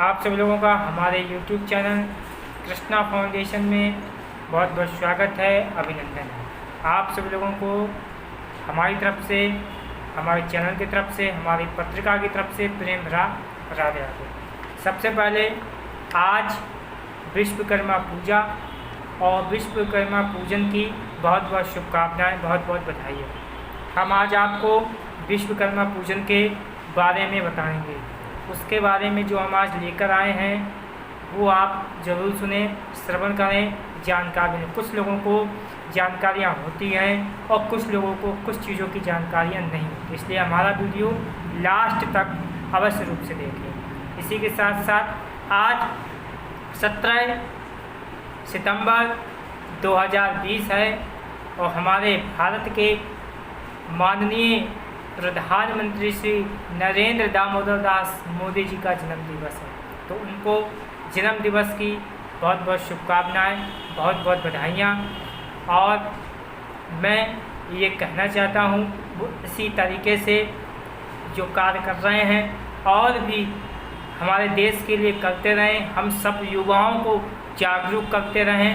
आप सब लोगों का हमारे YouTube चैनल कृष्णा फाउंडेशन में बहुत बहुत स्वागत है, अभिनंदन है। आप सब लोगों को हमारी तरफ से, हमारे चैनल की तरफ से, हमारी पत्रिका की तरफ से प्रेम भरा राधे राधे। सबसे पहले आज विश्वकर्मा पूजा और विश्वकर्मा पूजन की बहुत बहुत शुभकामनाएँ, बहुत बहुत बधाई है। हम आज आपको विश्वकर्मा पूजन के बारे में बताएंगे। उसके बारे में जो हम आज लेकर आए हैं वो आप ज़रूर सुने, श्रवण करें, जानकारी लें। कुछ लोगों को जानकारियाँ होती हैं और कुछ लोगों को कुछ चीज़ों की जानकारियाँ नहीं होती, इसलिए हमारा वीडियो लास्ट तक अवश्य रूप से देखें। इसी के साथ साथ आज 17 सितंबर 2020 है और हमारे भारत के माननीय प्रधानमंत्री श्री नरेंद्र दामोदर दास मोदी जी का जन्म दिवस है, तो उनको जन्म दिवस की बहुत बहुत शुभकामनाएँ, बहुत बहुत बधाइयाँ। और मैं ये कहना चाहता हूँ वो इसी तरीके से जो कार्य कर रहे हैं और भी हमारे देश के लिए करते रहें, हम सब युवाओं को जागरूक करते रहें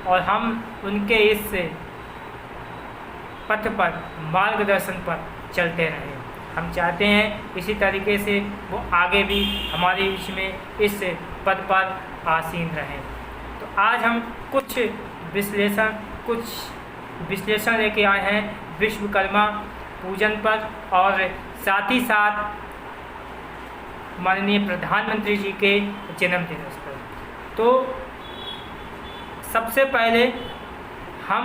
और हम उनके इस पथ पर, मार्गदर्शन पर चलते रहें। हम चाहते हैं इसी तरीके से वो आगे भी हमारे बीच में इस पद पर आसीन रहें। तो आज हम कुछ विश्लेषण लेके आए हैं विश्वकर्मा पूजन पर और साथ ही साथ माननीय प्रधानमंत्री जी के जन्म दिवस पर। तो सबसे पहले हम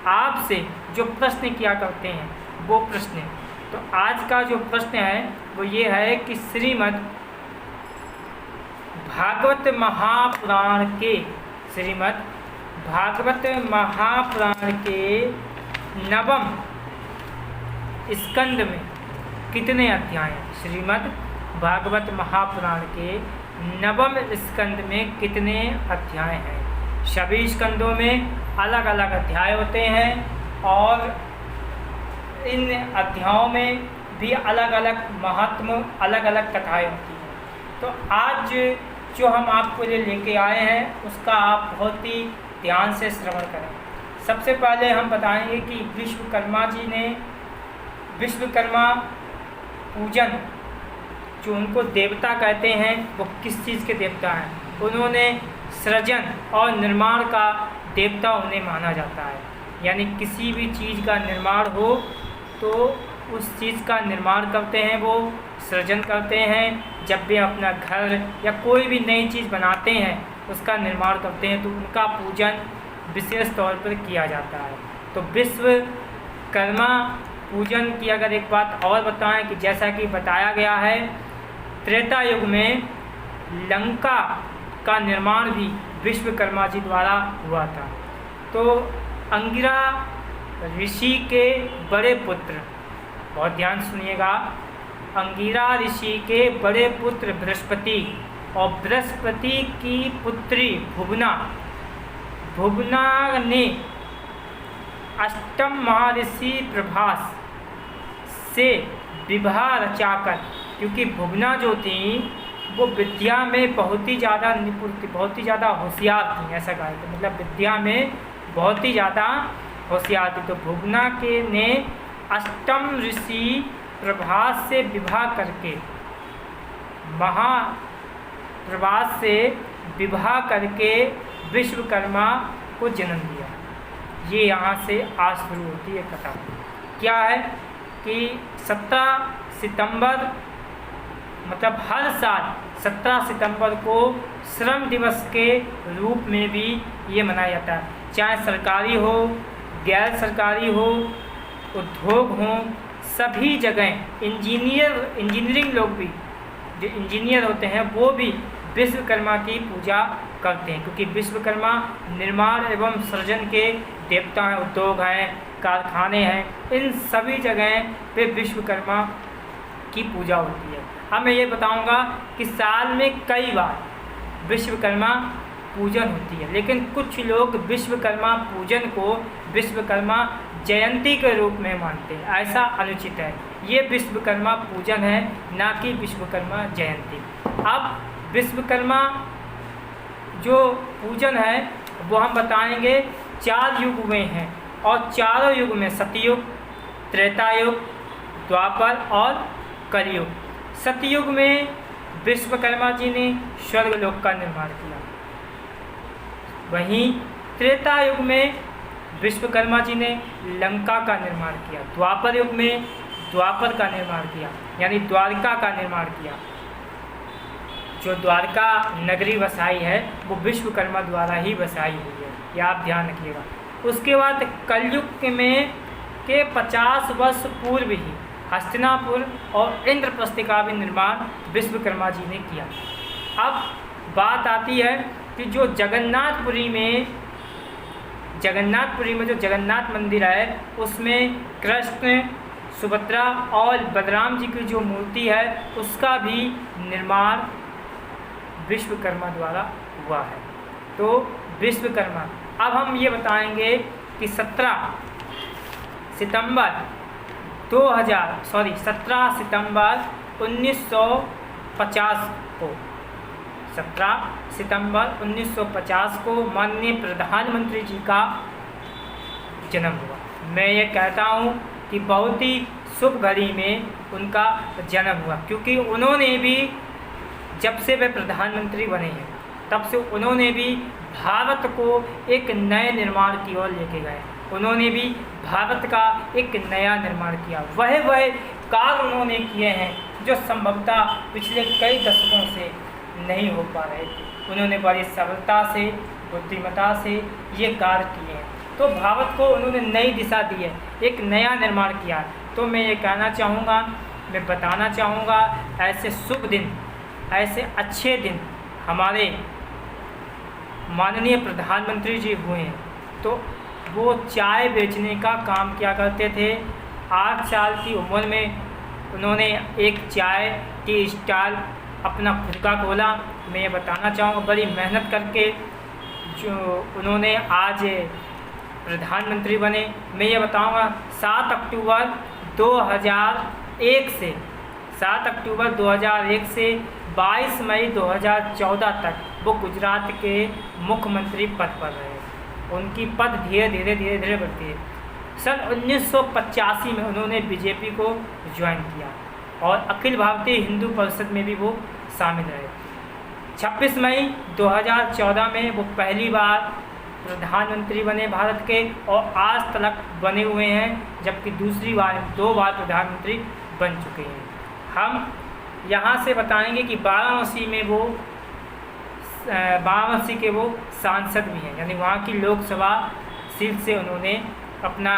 आपसे जो प्रश्न किया करते हैं वो प्रश्न, तो आज का जो प्रश्न है वो ये है कि श्रीमद् भागवत महापुराण के नवम स्कंद में कितने अध्याय हैं? श्रीमद् भागवत महापुराण के नवम स्कंद में कितने अध्याय हैं? सभी स्कंदों में अलग अलग अध्याय होते हैं और इन अध्यायों में भी अलग अलग महत्व, अलग अलग कथाएं होती हैं। तो आज जो हम आपको लिए लेके आए हैं उसका आप बहुत ही ध्यान से श्रवण करें। सबसे पहले हम बताएंगे कि विश्वकर्मा जी ने विश्वकर्मा पूजन, जो उनको देवता कहते हैं, वो किस चीज़ के देवता हैं? उन्होंने सृजन और निर्माण का देवता उन्हें माना जाता है। यानी किसी भी चीज़ का निर्माण हो तो उस चीज़ का निर्माण करते हैं, वो सृजन करते हैं। जब भी अपना घर या कोई भी नई चीज़ बनाते हैं उसका निर्माण करते हैं तो उनका पूजन विशेष तौर पर किया जाता है। तो विश्वकर्मा पूजन की अगर एक बात और बताएं कि जैसा कि बताया गया है, त्रेता युग में लंका का निर्माण भी विश्वकर्मा जी द्वारा हुआ था। तो अंगिरा ऋषि के बड़े पुत्र, बहुत ध्यान सुनिएगा, अंगिरा ऋषि के बड़े पुत्र बृहस्पति और बृहस्पति की पुत्री भुवना ने अष्टम महर्षि प्रभास से विवाह रचाकर, क्योंकि भुवना जो थी वो विद्या में बहुत ही ज़्यादा निपुण थी, बहुत ही ज़्यादा होशियार थी, ऐसा कहा था, मतलब विद्या में बहुत ही ज़्यादा होशियार थी। तो भुवना के ने अष्टम ऋषि प्रभास से विवाह करके, महाप्रभास से विवाह करके विश्वकर्मा को जन्म दिया। ये यहाँ से आज शुरू होती है कथा। क्या है कि 17 सितंबर, मतलब हर साल 17 सितंबर को श्रम दिवस के रूप में भी ये मनाया जाता है। चाहे सरकारी हो, गैर सरकारी हो, उद्योग हो, सभी जगह इंजीनियरिंग लोग भी, जो इंजीनियर होते हैं वो भी विश्वकर्मा की पूजा करते हैं, क्योंकि विश्वकर्मा निर्माण एवं सृजन के देवता हैं। उद्योग हैं, कारखाने हैं, इन सभी जगह पे विश्वकर्मा की पूजा होती है। अब मैं ये बताऊंगा कि साल में कई बार विश्वकर्मा पूजन होती है, लेकिन कुछ लोग विश्वकर्मा पूजन को विश्वकर्मा जयंती के रूप में मानते हैं। ऐसा अनुचित है। ये विश्वकर्मा पूजन है, ना कि विश्वकर्मा जयंती। अब विश्वकर्मा जो पूजन है वो हम बताएंगे 4 युग में है, और चारों युग में सतयुग, त्रेता युग, द्वापर और कलयुग। सतयुग में विश्वकर्मा जी ने स्वर्गलोक का निर्माण किया, वहीं त्रेता युग में विश्वकर्मा जी ने लंका का निर्माण किया, द्वापर युग में द्वापर का निर्माण किया यानी द्वारका का निर्माण किया। जो द्वारका नगरी बसाई है वो विश्वकर्मा द्वारा ही बसाई हुई है, ये आप ध्यान रखिएगा। उसके बाद कलयुग में के 50 वर्ष पूर्व ही हस्तिनापुर और इंद्रप्रस्थ का भी निर्माण विश्वकर्मा जी ने किया। अब बात आती है कि जो जगन्नाथपुरी में जो जगन्नाथ मंदिर है उसमें कृष्ण, सुभद्रा और बलराम जी की जो मूर्ति है उसका भी निर्माण विश्वकर्मा द्वारा हुआ है। तो विश्वकर्मा, अब हम ये बताएंगे कि 17 सितंबर 1950 को 17 सितंबर 1950 को माननीय प्रधानमंत्री जी का जन्म हुआ। मैं ये कहता हूँ कि बहुत ही शुभ घड़ी में उनका जन्म हुआ, क्योंकि उन्होंने भी जब से वे प्रधानमंत्री बने हैं तब से उन्होंने भी भारत को एक नए निर्माण की ओर लेके गए। उन्होंने भी भारत का एक नया निर्माण किया। वह कार्य उन्होंने किए हैं जो संभवतः पिछले कई दशकों से नहीं हो पा रहे थे। उन्होंने बड़ी सरलता से, बुद्धिमत्ता से ये कार्य किए हैं। तो भारत को उन्होंने नई दिशा दी है, एक नया निर्माण किया है। तो मैं ये कहना चाहूँगा, मैं बताना चाहूँगा, ऐसे शुभ दिन, ऐसे अच्छे दिन हमारे माननीय प्रधानमंत्री जी हुए हैं। तो वो चाय बेचने का काम किया करते थे। 8 साल की उम्र में उन्होंने एक चाय की स्टॉल अपना खुद का खोला। मैं ये बताना चाहूँगा, बड़ी मेहनत करके जो उन्होंने आज प्रधानमंत्री बने। मैं ये बताऊँगा 7 अक्टूबर 2001 से 22 मई 2014 तक वो गुजरात के मुख्यमंत्री पद पर रहे। उनकी पद धीरे धीरे बढ़ती है। सन 1985 में उन्होंने बीजेपी को ज्वाइन किया और अखिल भारतीय हिंदू परिषद में भी वो शामिल रहे। 26 मई 2014 में वो पहली बार प्रधानमंत्री बने भारत के, और आज तक बने हुए हैं, जबकि 2 बार प्रधानमंत्री बन चुके हैं। हम यहाँ से बताएंगे कि वाराणसी के वो सांसद भी हैं, यानी वहाँ की लोकसभा सीट से उन्होंने अपना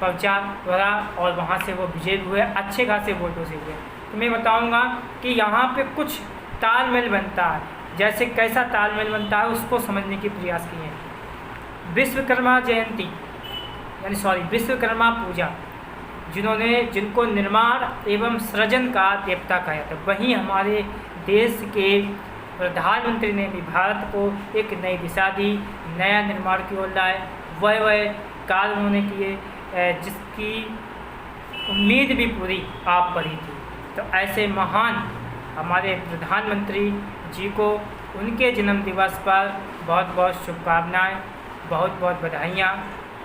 पर्चा भरा और वहाँ से वो विजयी हुए, अच्छे खासे वोटों से हुए। तो मैं बताऊँगा कि यहाँ पे कुछ तालमेल बनता है, जैसे कैसा तालमेल बनता है उसको समझने की प्रयास किए हैं। विश्वकर्मा पूजा जिनको निर्माण एवं सृजन का देवता कहा जाता है, वहीं हमारे देश के प्रधानमंत्री ने भी भारत को एक नई दिशा दी, नया निर्माण की ओर लाए। वह कार्य उन्होंने किए जिसकी उम्मीद भी पूरी आप पर ही थी। तो ऐसे महान हमारे प्रधानमंत्री जी को उनके जन्म दिवस पर बहुत बहुत शुभकामनाएँ, बहुत बहुत बधाइयाँ।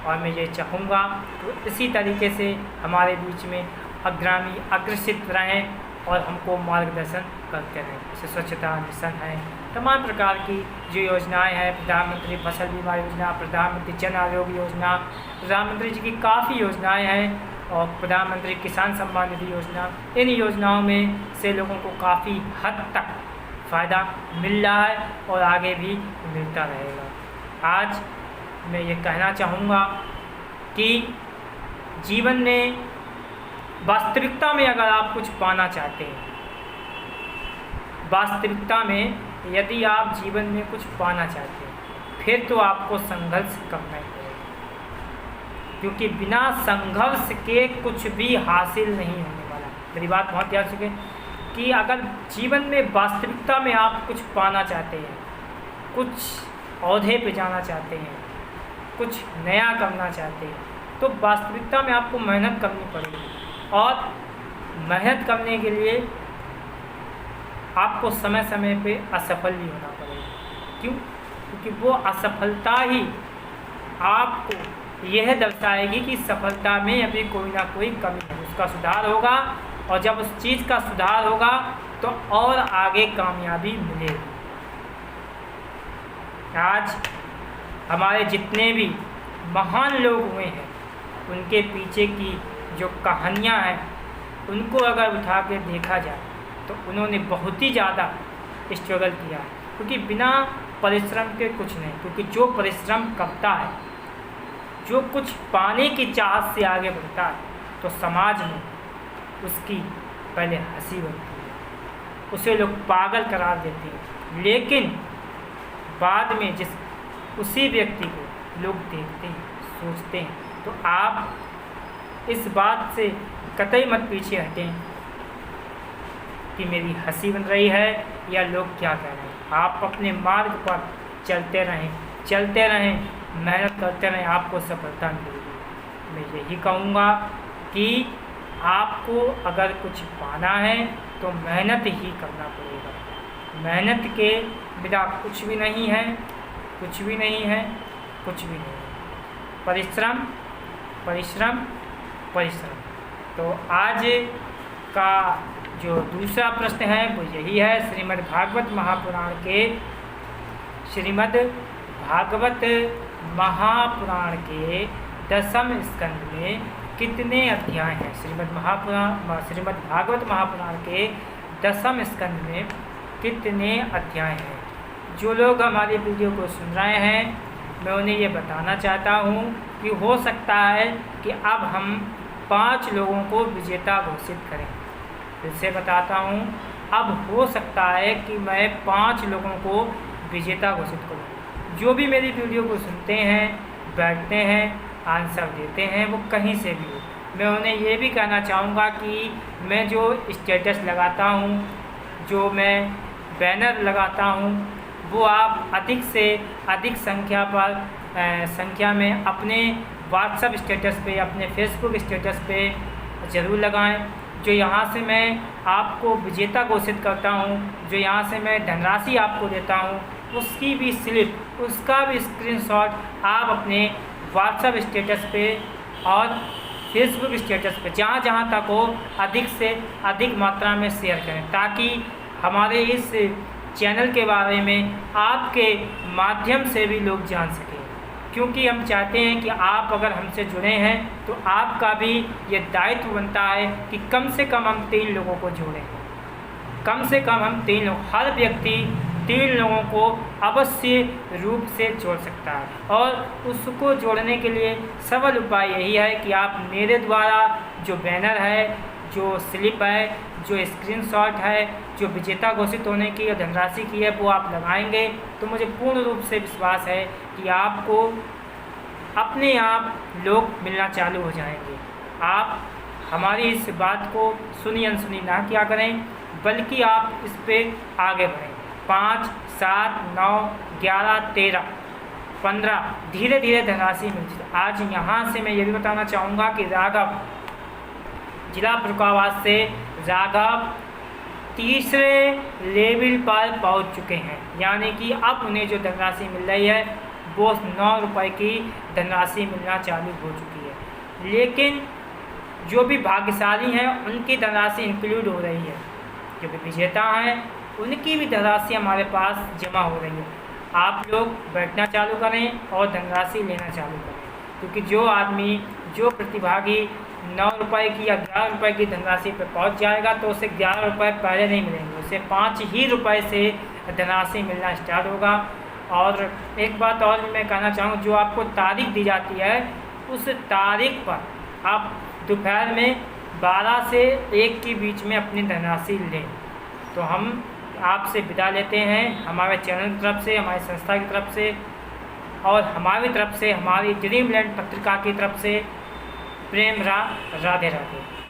और मैं ये चाहूँगा तो इसी तरीके से हमारे बीच में अग्रसित रहें और हमको मार्गदर्शन करते रहें। जैसे स्वच्छता मिशन है, तमाम प्रकार की जो योजनाएं हैं, प्रधानमंत्री फसल बीमा योजना, प्रधानमंत्री जन आरोग्य योजना, प्रधानमंत्री जी की काफ़ी योजनाएं हैं, और प्रधानमंत्री किसान सम्मान निधि योजना, इन योजनाओं में से लोगों को काफ़ी हद तक फ़ायदा मिल रहा है और आगे भी मिलता रहेगा। आज मैं ये कहना चाहूँगा कि जीवन में वास्तविकता में अगर आप कुछ पाना चाहते हैं, वास्तविकता में यदि आप जीवन में कुछ पाना चाहते हैं, फिर तो आपको संघर्ष करना ही पड़ेगा, क्योंकि बिना संघर्ष के कुछ भी हासिल नहीं होने वाला। मेरी बात बहुत ध्यान से कि अगर जीवन में वास्तविकता में आप कुछ पाना चाहते हैं, कुछ ओहदे पे जाना चाहते हैं, कुछ नया करना चाहते हैं, तो वास्तविकता में आपको मेहनत करनी पड़ेगी। और मेहनत करने के लिए आपको समय समय पे असफल भी होना पड़ेगा। क्यों? क्योंकि वो असफलता ही आपको यह दर्शाएगी कि सफलता में अभी कोई ना कोई कमी है, उसका सुधार होगा, और जब उस चीज़ का सुधार होगा तो और आगे कामयाबी मिलेगी। आज हमारे जितने भी महान लोग हुए हैं, उनके पीछे की जो कहानियाँ हैं, उनको अगर उठा के देखा जाए तो उन्होंने बहुत ही ज़्यादा स्ट्रगल किया है। क्योंकि बिना परिश्रम के कुछ नहीं, क्योंकि जो परिश्रम करता है, जो कुछ पाने की चाहत से आगे बढ़ता है, तो समाज में उसकी पहले हंसी बनती है, उसे लोग पागल करार देते हैं, लेकिन बाद में जिस उसी व्यक्ति को लोग देखते हैं, सोचते हैं। तो आप इस बात से कतई मत पीछे हटें कि मेरी हंसी बन रही है या लोग क्या कह रहे हैं। आप अपने मार्ग पर चलते रहें, मेहनत करते रहें, आपको सफलता मिलेगी। मैं यही कहूँगा कि आपको अगर कुछ पाना है तो मेहनत ही करना पड़ेगा। मेहनत के बिना कुछ भी नहीं है। परिश्रम। तो आज का जो दूसरा प्रश्न है वो यही है, श्रीमद् भागवत महापुराण के 10वें स्कंद में कितने अध्याय हैं? श्रीमद् भागवत महापुराण के 10वें स्कंद में कितने अध्याय हैं? जो लोग हमारी वीडियो को सुन रहे हैं, मैं उन्हें ये बताना चाहता हूँ कि हो सकता है कि अब हम 5 लोगों को विजेता घोषित करें। फिर से बताता हूँ, अब हो सकता है कि मैं 5 लोगों को विजेता घोषित करूँ। जो भी मेरी वीडियो को सुनते हैं, बैठते हैं, आंसर देते हैं, वो कहीं से भी हो। मैं उन्हें ये भी कहना चाहूँगा कि मैं जो स्टेटस लगाता हूँ, जो मैं बैनर लगाता हूँ, वो आप अधिक से अधिक संख्या में अपने व्हाट्सएप स्टेटस पे, अपने फेसबुक स्टेटस पे ज़रूर लगाएं। जो यहाँ से मैं आपको विजेता घोषित करता हूँ, जो यहाँ से मैं धनराशि आपको देता हूँ, उसकी भी स्लिप, उसका भी स्क्रीनशॉट आप अपने व्हाट्सएप स्टेटस पे और फेसबुक स्टेटस पे जहाँ तक हो अधिक से अधिक मात्रा में शेयर करें, ताकि हमारे इस चैनल के बारे में आपके माध्यम से भी लोग जान सकें। क्योंकि हम चाहते हैं कि आप अगर हमसे जुड़े हैं तो आपका भी ये दायित्व बनता है कि कम से कम हम 3 लोगों को जोड़ें। कम से कम हम 3 लोग, हर व्यक्ति 3 लोगों को अवश्य रूप से जोड़ सकता है, और उसको जोड़ने के लिए सरल उपाय यही है कि आप मेरे द्वारा जो बैनर है, जो स्लिप है, जो स्क्रीनशॉट है, जो विजेता घोषित होने की या धनराशि की है, वो आप लगाएंगे तो मुझे पूर्ण रूप से विश्वास है कि आपको अपने आप लोग मिलना चालू हो जाएंगे। आप हमारी इस बात को सुनी अनसुनी ना किया करें, बल्कि आप इस पर आगे बढ़ें। 5, 7, 9, 11, 13, 15 धीरे धीरे धनराशि मिलती है। आज यहाँ से मैं ये भी बताना चाहूँगा कि राघव जिला फर्रुखाबाद से राघव 3रे लेवल पर पहुंच चुके हैं, यानी कि अब उन्हें जो धनराशि मिल रही है वो 9 रुपये की धनराशि मिलना चालू हो चुकी है। लेकिन जो भी भाग्यशाली हैं उनकी धनराशि इंक्लूड हो रही है, जो भी विजेता हैं उनकी भी धनराशि हमारे पास जमा हो रही है। आप लोग बैठना चालू करें और धनराशि लेना चालू करें, क्योंकि जो आदमी, जो प्रतिभागी 9 रुपये की या 11 रुपये की धनराशि पर पहुंच जाएगा तो उसे 11 रुपये पहले नहीं मिलेंगे, उसे 5 ही रुपये से धनराशि मिलना स्टार्ट होगा। और एक बात और मैं कहना चाहूँ, जो आपको तारीख दी जाती है उस तारीख पर आप दोपहर में 12 से 1 के बीच में अपनी धनराशि लें। तो हम आपसे विदा लेते हैं, हमारे चैनल की तरफ से, हमारी संस्था की तरफ से और हमारी तरफ से, हमारी ड्रीमलैंड पत्रिका की तरफ से। प्रेम राधे राधे।